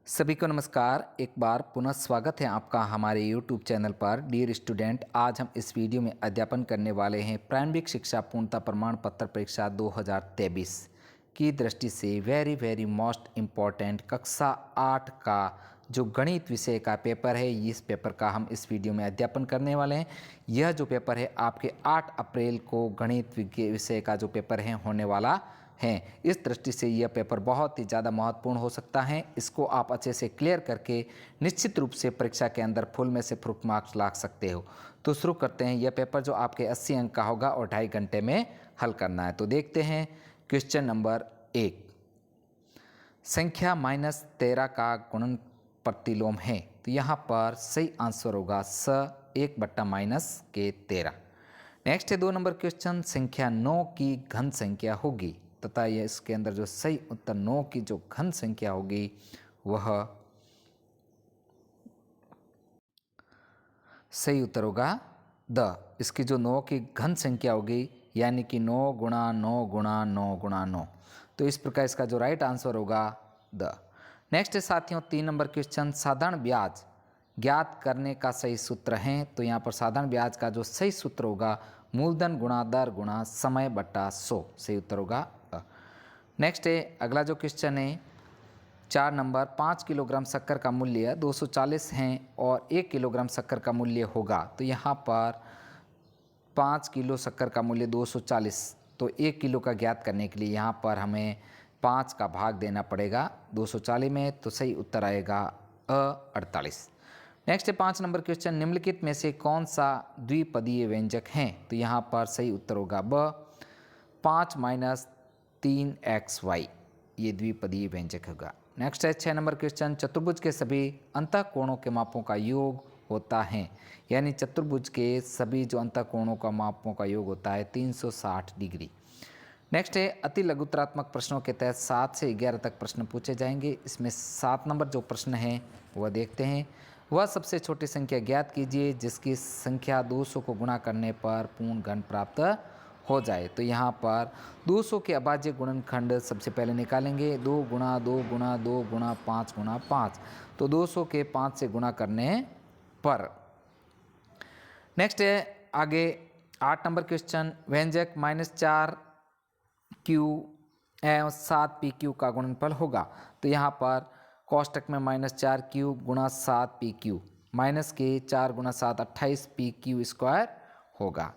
सभी को नमस्कार। एक बार पुनः स्वागत है आपका हमारे YouTube चैनल पर। डियर स्टूडेंट, आज हम इस वीडियो में अध्यापन करने वाले हैं प्रारंभिक शिक्षा पूर्णता प्रमाण पत्र परीक्षा 2023 की दृष्टि से वेरी मोस्ट इम्पॉर्टेंट कक्षा 8 का जो गणित विषय का पेपर है। इस पेपर का हम इस वीडियो में अध्यापन करने वाले हैं। यह जो पेपर है आपके 8 अप्रैल को गणित विषय का जो पेपर है होने वाला हैं। इस दृष्टि से यह पेपर बहुत ही ज़्यादा महत्वपूर्ण हो सकता है। इसको आप अच्छे से क्लियर करके निश्चित रूप से परीक्षा के अंदर फुल में से फुल मार्क्स ला सकते हो। तो शुरू करते हैं। यह पेपर जो आपके 80 अंक का होगा और 2.5 घंटे में हल करना है। तो देखते हैं क्वेश्चन नंबर 1। संख्या -13 का गुणन प्रतिलोम है। तो यहाँ पर सही आंसर होगा स 1/-13। नेक्स्ट है 2 नंबर क्वेश्चन। संख्या 9 की घन संख्या होगी तथा यह इसके अंदर जो सही उत्तर 9 की जो घन संख्या होगी वह सही उत्तर होगा द। इसकी जो 9 की घन संख्या होगी यानी कि 9 गुणा 9 गुणा 9 गुणा 9। तो इस प्रकार इसका जो राइट आंसर होगा द। नेक्स्ट है साथियों 3 नंबर क्वेश्चन। साधारण ब्याज ज्ञात करने का सही सूत्र है। तो यहाँ पर साधारण ब्याज का जो सही सूत्र होगा मूलधन गुणा दर गुणा समय बटा 100। सही उत्तर होगा। नेक्स्ट है अगला जो क्वेश्चन है 4 नंबर। 5 किलोग्राम शक्कर का मूल्य 240 है और 1 किलोग्राम शक्कर का मूल्य होगा। तो यहाँ पर 5 किलो शक्कर का मूल्य 240, तो 1 किलो का ज्ञात करने के लिए यहाँ पर हमें 5 का भाग देना पड़ेगा 240 में। तो सही उत्तर आएगा 48। नेक्स्ट है 5 नंबर क्वेश्चन। निम्नलिखित में से कौन सा द्विपदीय व्यंजक है। तो यहाँ पर सही उत्तर होगा ब। 5 - 3xy ये द्विपदीय व्यंजक होगा। नेक्स्ट है 6 नंबर क्वेश्चन। चतुर्भुज के सभी अंतःकोणों के मापों का योग होता है। यानी चतुर्भुज के सभी जो अंतःकोणों का मापों का योग होता है 360 डिग्री। नेक्स्ट है अति लघुतरात्मक प्रश्नों के तहत 7 से 11 तक प्रश्न पूछे जाएंगे। इसमें 7 नंबर जो प्रश्न है वह देखते हैं। वह सबसे छोटी संख्या ज्ञात कीजिए जिसकी संख्या 200 को गुणा करने पर पूर्ण घन प्राप्त हो जाए। तो यहाँ पर 200 के अभाज्य गुणनखंड सबसे पहले निकालेंगे। 2 गुणा 2 गुणा 2 गुणा 5 गुणा 5। तो 200 के 5 से गुणा करने पर। नेक्स्ट है आगे 8 नंबर क्वेश्चन। व्यंजक -4q एवं 7pq का गुणनफल होगा। तो यहाँ पर कोष्टक में -4q गुणा 7pq माइनस के 4 गुणा 7 28pq² होगा।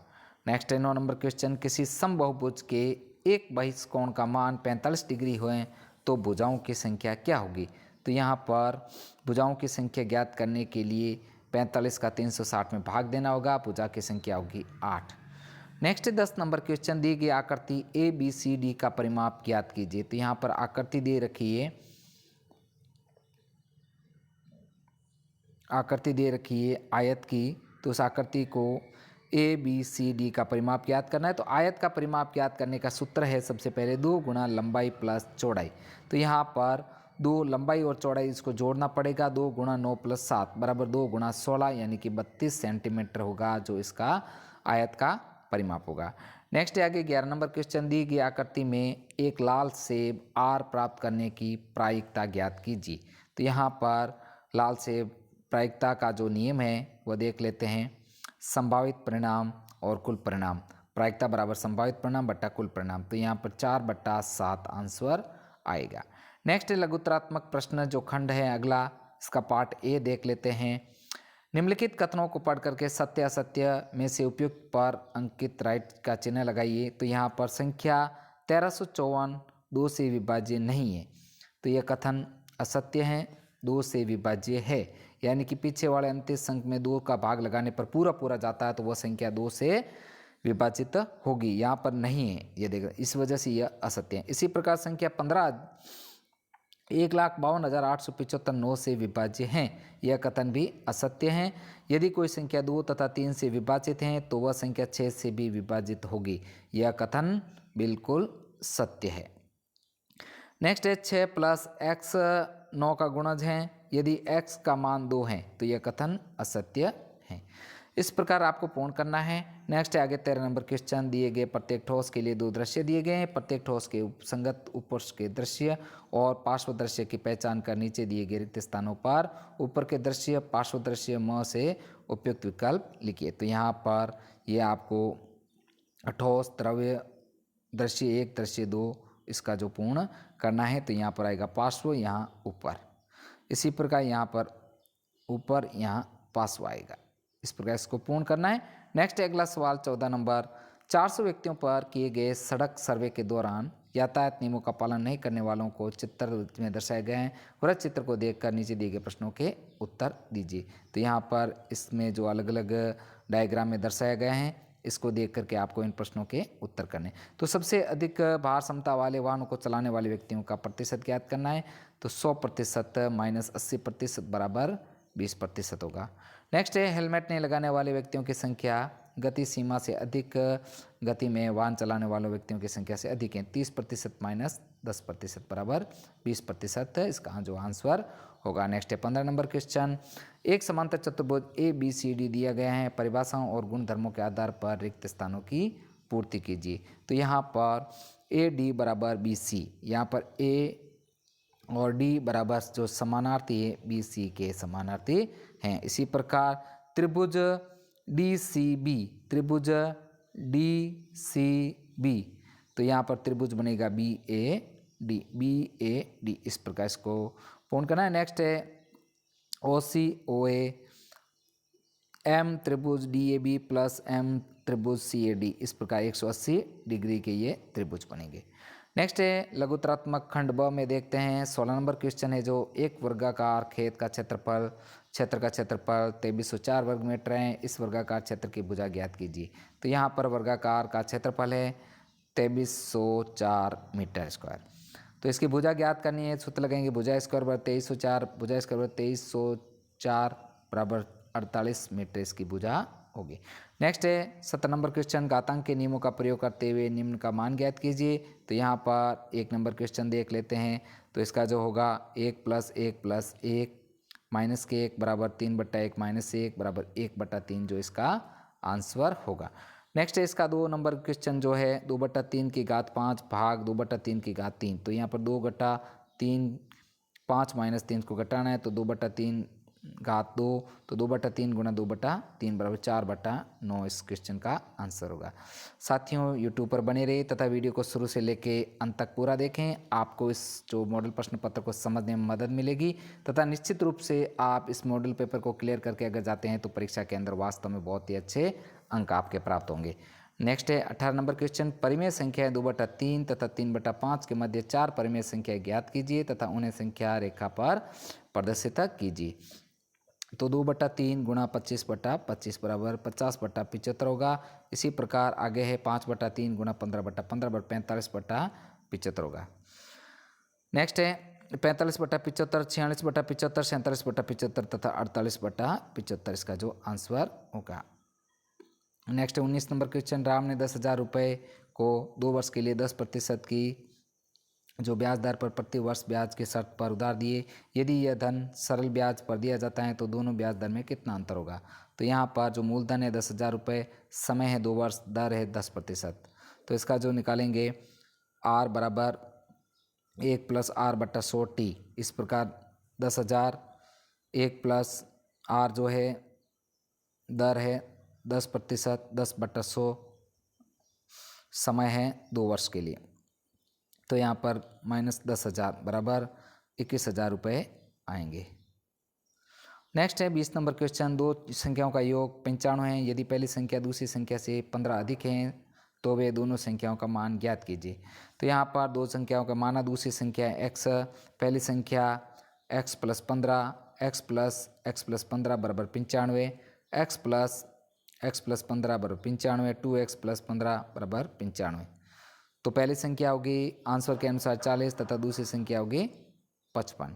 नेक्स्ट है 9 नंबर क्वेश्चन। किसी समबाहुभुज के एक बहिष्कोण का मान 45 डिग्री हुए तो भुजाओं की संख्या क्या होगी। तो यहाँ पर भुजाओं की संख्या ज्ञात करने के लिए 45 का 360 में भाग देना होगा। भुजा की संख्या होगी 8। Next 10 number question. दी गई आकृति ABCD का परिमाप ज्ञात कीजिए। तो यहाँ पर आकृति दे रखी है, आकृति दे रखी है आयत की। तो उस आकृति को ABCD का परिमाप ज्ञात करना है। तो आयत का परिमाप ज्ञात करने का सूत्र है सबसे पहले 2 गुणा लंबाई प्लस चौड़ाई। तो यहाँ पर 2 लंबाई और चौड़ाई इसको जोड़ना पड़ेगा। 2 गुणा 9 प्लस 7 बराबर 2 गुणा 16 यानी कि 32 सेंटीमीटर होगा जो इसका आयत का परिमाप होगा। नेक्स्ट है आगे 11 नंबर क्वेश्चन। दी गई आकृति में एक लाल सेब R प्राप्त करने की प्रायिकता ज्ञात कीजिए। तो यहाँ पर लाल सेब प्रायिकता का जो नियम है वह देख लेते हैं। संभावित परिणाम और कुल परिणाम। प्रायिकता बराबर संभावित परिणाम बट्टा कुल परिणाम। तो यहाँ पर 4/7 आंसर आएगा। नेक्स्ट है लघुतरात्मक प्रश्न जो खंड है अगला, इसका पार्ट ए देख लेते हैं। निम्नलिखित कथनों को पढ़ करके सत्य असत्य में से उपयुक्त पर अंकित राइट का चिन्ह लगाइए। तो यहाँ पर संख्या 1354 2 से विभाज्य नहीं है। तो यह कथन असत्य है, 2 से विभाज्य है। यानी कि पीछे वाले अंतिम अंक में 2 का भाग लगाने पर पूरा जाता है तो वह संख्या 2 से विभाजित होगी। यहाँ पर नहीं है ये देखो, इस वजह से यह असत्य है। इसी प्रकार संख्या 15 1,52,875 9 से विभाज्य हैं। यह कथन भी असत्य है। यदि कोई संख्या 2 तथा 3 से विभाजित है तो वह संख्या 6 से भी विभाजित होगी। यह कथन बिल्कुल सत्य है। नेक्स्ट है 6 + x 9 का गुणज है। यदि x का मान 2 है तो यह कथन असत्य है। इस प्रकार आपको पूर्ण करना है। नेक्स्ट है आगे 13 नंबर क्वेश्चन। दिए गए प्रत्येक ठोस के लिए दो दृश्य दिए गए हैं। प्रत्येक ठोस के संगत उपवर्ष के दृश्य और पार्श्व दृश्य की पहचान कर नीचे दिए गए रिक्त स्थानों पर ऊपर के दृश्य पार्श्व दृश्य म से उपयुक्त विकल्प लिखिए। तो यहाँ पर ये आपको ठोस द्रव्य दृश्य 1 दृश्य 2 इसका जो पूर्ण करना है। तो यहाँ पर आएगा पार्श्व, यहाँ ऊपर। इसी प्रकार यहाँ पर ऊपर, यहाँ पार्श्व आएगा। इस प्रकार इसको पूर्ण करना है। नेक्स्ट अगला सवाल 14 नंबर। 400 व्यक्तियों पर किए गए सड़क सर्वे के दौरान यातायात नियमों का पालन नहीं करने वालों को चित्र में दर्शाए गए हैं। वृत्त चित्र को देखकर नीचे दिए गए प्रश्नों के उत्तर दीजिए। तो यहाँ पर इसमें जो अलग अलग डायग्राम में दर्शाए गए हैं इसको देख करके आपको इन प्रश्नों के उत्तर करने। तो सबसे अधिक भार क्षमता वाले वाहनों को चलाने वाले व्यक्तियों का प्रतिशत ज्ञात करना है। तो 100% माइनस 80% बराबर 20% होगा। नेक्स्ट है हेलमेट नहीं लगाने वाले व्यक्तियों की संख्या गति सीमा से अधिक गति में वाहन चलाने वाले व्यक्तियों की संख्या से अधिक है। 30% माइनस 10% बराबर 20% इसका जो आंसर होगा। नेक्स्ट है 15 नंबर क्वेश्चन। एक समांतर चतुर्भुज ABCD दिया गया है। परिभाषाओं और गुणधर्मों के आधार पर रिक्त स्थानों की पूर्ति कीजिए। तो यहाँ पर AD बराबर BC, यहाँ पर A और D बराबर जो समानार्थी है BC के समानार्थी हैं। इसी प्रकार त्रिभुज DCB, त्रिभुज DCB, तो यहाँ पर त्रिभुज बनेगा BAD, BAD। इस प्रकार इसको पूर्ण करना है। नेक्स्ट है OCOA, M त्रिभुज DAB प्लस M त्रिभुज CAD, इस प्रकार 180 डिग्री के ये त्रिभुज बनेंगे। नेक्स्ट है लघुत्रात्मक खंड ब में देखते हैं 16 नंबर क्वेश्चन है। जो एक वर्गाकार खेत का क्षेत्रफल, क्षेत्र का क्षेत्रफल 2304 वर्ग मीटर है। इस वर्गाकार क्षेत्र की भुजा ज्ञात कीजिए। तो यहाँ पर वर्गाकार का क्षेत्रफल है 2304 मीटर स्क्वायर। तो इसकी भुजा ज्ञात करनी है। सूत्र लगेंगे भुजा स्क्वायर बराबर 2304, भुजा स्क्वायर बराबर 2304 बराबर 48 मीटर इसकी भुजा होगी। नेक्स्ट है 17 नंबर क्वेश्चन। घातांक के नियमों का प्रयोग करते हुए निम्न का मान ज्ञात कीजिए। तो यहाँ पर 1 नंबर क्वेश्चन देख लेते हैं। तो इसका जो होगा 1 + 1 + 1 माइनस के 1 बराबर 3/1 माइनस 1 बराबर 1/3 जो इसका आंसर होगा। नेक्स्ट है इसका 2 नंबर क्वेश्चन जो है 2/3 की घात 5 भाग 2/3 की घात 3। तो यहाँ पर 2/3 5 माइनस 3 को घटाना है। तो 2/3 घात 2, तो 2/3 गुणा 2/3 बराबर 4/9 इस क्वेश्चन का आंसर होगा। साथियों यूट्यूब पर बने रहिए तथा वीडियो को शुरू से लेके अंत तक पूरा देखें। आपको इस जो मॉडल प्रश्न पत्र को समझने में मदद मिलेगी तथा निश्चित रूप से आप इस मॉडल पेपर को क्लियर करके अगर जाते हैं तो परीक्षा के अंदर वास्तव में बहुत ही अच्छे अंक आपके प्राप्त होंगे। नेक्स्ट है 18 नंबर क्वेश्चन। परिमेय संख्या 2/3 तथा 3/5 के मध्य 4 परिमेय संख्या ज्ञात कीजिए तथा उन्हें संख्या रेखा पर प्रदर्शित कीजिए। तो 2/3 गुणा 25/25 बराबर 50/75 होगा। इसी प्रकार आगे है 5/3 गुणा 15/15 बराबर 45/75 होगा। नेक्स्ट है 45/75, 46/75, 47/75 तथा 48/75 इसका जो आंसर होगा। नेक्स्ट है 19 नंबर क्वेश्चन। राम ने 10,000 रुपये को 2 वर्ष के लिए 10% की जो ब्याज दर पर प्रति वर्ष ब्याज के शर्त पर उधार दिए। यदि यह धन सरल ब्याज पर दिया जाता है तो दोनों ब्याज दर में कितना अंतर होगा। तो यहाँ पर जो मूलधन है 10,000 रुपये, समय है 2 वर्ष, दर है 10%। तो इसका जो निकालेंगे R बराबर 1 + R/100T। इस प्रकार 10,000 1 + R जो है दर है 10%, 10/100 समय है 2 वर्ष के लिए। तो यहाँ पर माइनस 10,000 बराबर 21,000 रुपये आएंगे। नेक्स्ट है 20 नंबर क्वेश्चन। दो संख्याओं का योग 95 है। यदि पहली संख्या दूसरी संख्या से 15 अधिक है तो वे दोनों संख्याओं का मान ज्ञात कीजिए। तो यहाँ पर दो संख्याओं का माना दूसरी संख्या x, पहली संख्या x + 15, x + 15 बराबर 95, x + 15 बराबर 95, 2x + 15 बराबर 95। तो पहली संख्या होगी आंसर के अनुसार 40 तथा दूसरी संख्या होगी 55।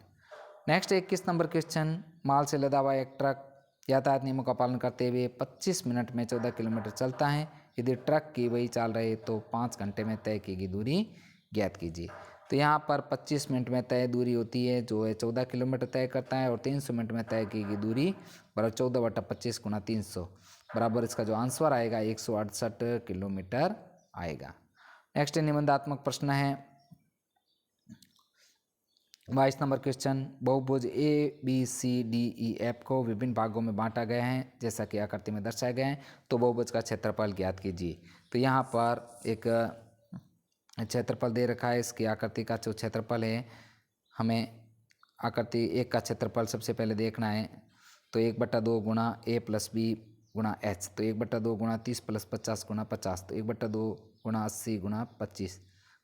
Next 21 number question. माल से लदा हुआ एक ट्रक यातायात नियमों का पालन करते हुए 25 मिनट में 14 किलोमीटर चलता है। यदि ट्रक की वही चाल रहे तो 5 घंटे में तय की गई दूरी ज्ञात कीजिए। तो यहाँ पर 25 मिनट में तय दूरी होती है जो है 14 किलोमीटर तय करता है और 300 मिनट में तय की गई दूरी बराबर 14/25 गुणा 300। बराबर इसका जो आंसर आएगा 168 किलोमीटर आएगा। नेक्स्ट निबंधात्मक प्रश्न है 22 नंबर क्वेश्चन, बहुभुज ABCDEF को विभिन्न भागों में बांटा गया है जैसा कि आकृति में दर्शाया गया है, तो बहुभुज का क्षेत्रफल ज्ञात कीजिए। तो यहाँ पर एक क्षेत्रफल दे रखा है, इसकी आकृति का जो क्षेत्रफल है हमें आकृति एक का क्षेत्रफल सबसे पहले देखना है। तो 1/2 गुणा A + B गुणा H, तो 1/2 गुणा 30 + 50 गुणा 50, तो 1/2 गुणा 80 गुणा 25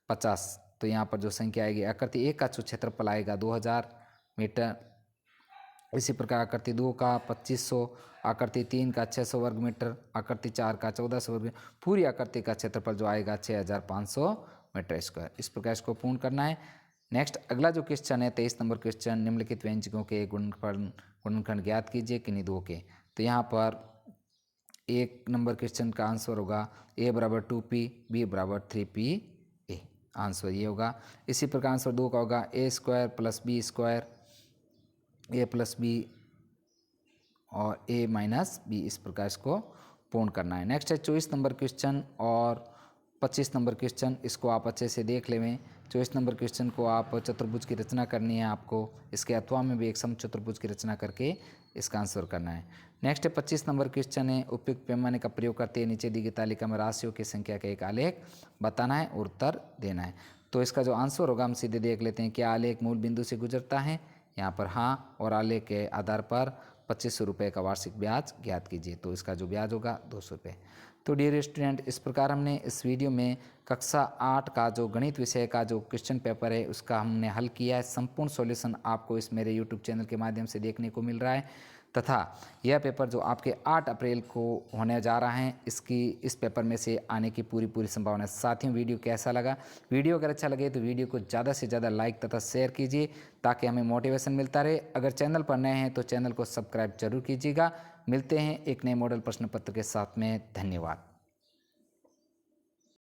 50। तो यहाँ पर जो संख्या आएगी आकृति एक का जो क्षेत्रफल आएगा 2000 मीटर। इसी प्रकार आकृति 2 का 2500, आकृति 3 का 600 वर्ग मीटर, आकृति 4 का 1400 वर्ग मीटर। पूरी आकृति का क्षेत्रफल जो आएगा 6500 मीटर स्क्वायर। इस प्रकार इसको पूर्ण करना है। नेक्स्ट अगला जो क्वेश्चन है 23 नंबर क्वेश्चन, निम्नलिखित व्यंजकों के गुणनखंड ज्ञात कीजिए किन्हीं दो के। तो यहाँ पर 1 नंबर क्वेश्चन का आंसर होगा A = 2P, B = 3PA, answer ये होगा। इसी प्रकार आंसर 2 का होगा A² + B² A + B और A - B, इस प्रकार इसको पूर्ण करना है। नेक्स्ट है 24 नंबर क्वेश्चन और 25 नंबर क्वेश्चन, इसको आप अच्छे से देख लेवें। 24 नंबर क्वेश्चन को आप चतुर्भुज की रचना करनी है आपको, इसके अथवा में भी एक समचतुर्भुज की रचना करके इसका आंसर करना है। नेक्स्ट है 25 नंबर क्वेश्चन है, उपयुक्त पैमाने का प्रयोग करते हुए नीचे दी गई तालिका में राशियों की संख्या का एक आलेख बताना है और उत्तर देना है। तो इसका जो आंसर होगा हम सीधे देख लेते हैं। क्या आलेख मूल बिंदु से गुजरता है? यहाँ पर हाँ, और आलेख के आधार पर 2500 रुपये का वार्षिक ब्याज ज्ञात कीजिए। तो इसका जो ब्याज होगा 200 रुपये। तो डियर स्टूडेंट, इस प्रकार हमने इस वीडियो में कक्षा 8 का जो गणित विषय का जो क्वेश्चन पेपर है उसका हमने हल किया है। संपूर्ण सॉल्यूशन आपको इस मेरे यूट्यूब चैनल के माध्यम से देखने को मिल रहा है तथा यह पेपर जो आपके 8 अप्रैल को होने जा रहा है, इस पेपर में से आने की पूरी संभावना है। साथियों, वीडियो कैसा लगा? वीडियो अगर अच्छा लगे तो वीडियो को ज़्यादा से ज़्यादा लाइक तथा शेयर कीजिए ताकि हमें मोटिवेशन मिलता रहे। अगर चैनल पर नए हैं तो चैनल को सब्सक्राइब जरूर कीजिएगा। मिलते हैं एक नए मॉडल प्रश्न पत्र के साथ में। धन्यवाद।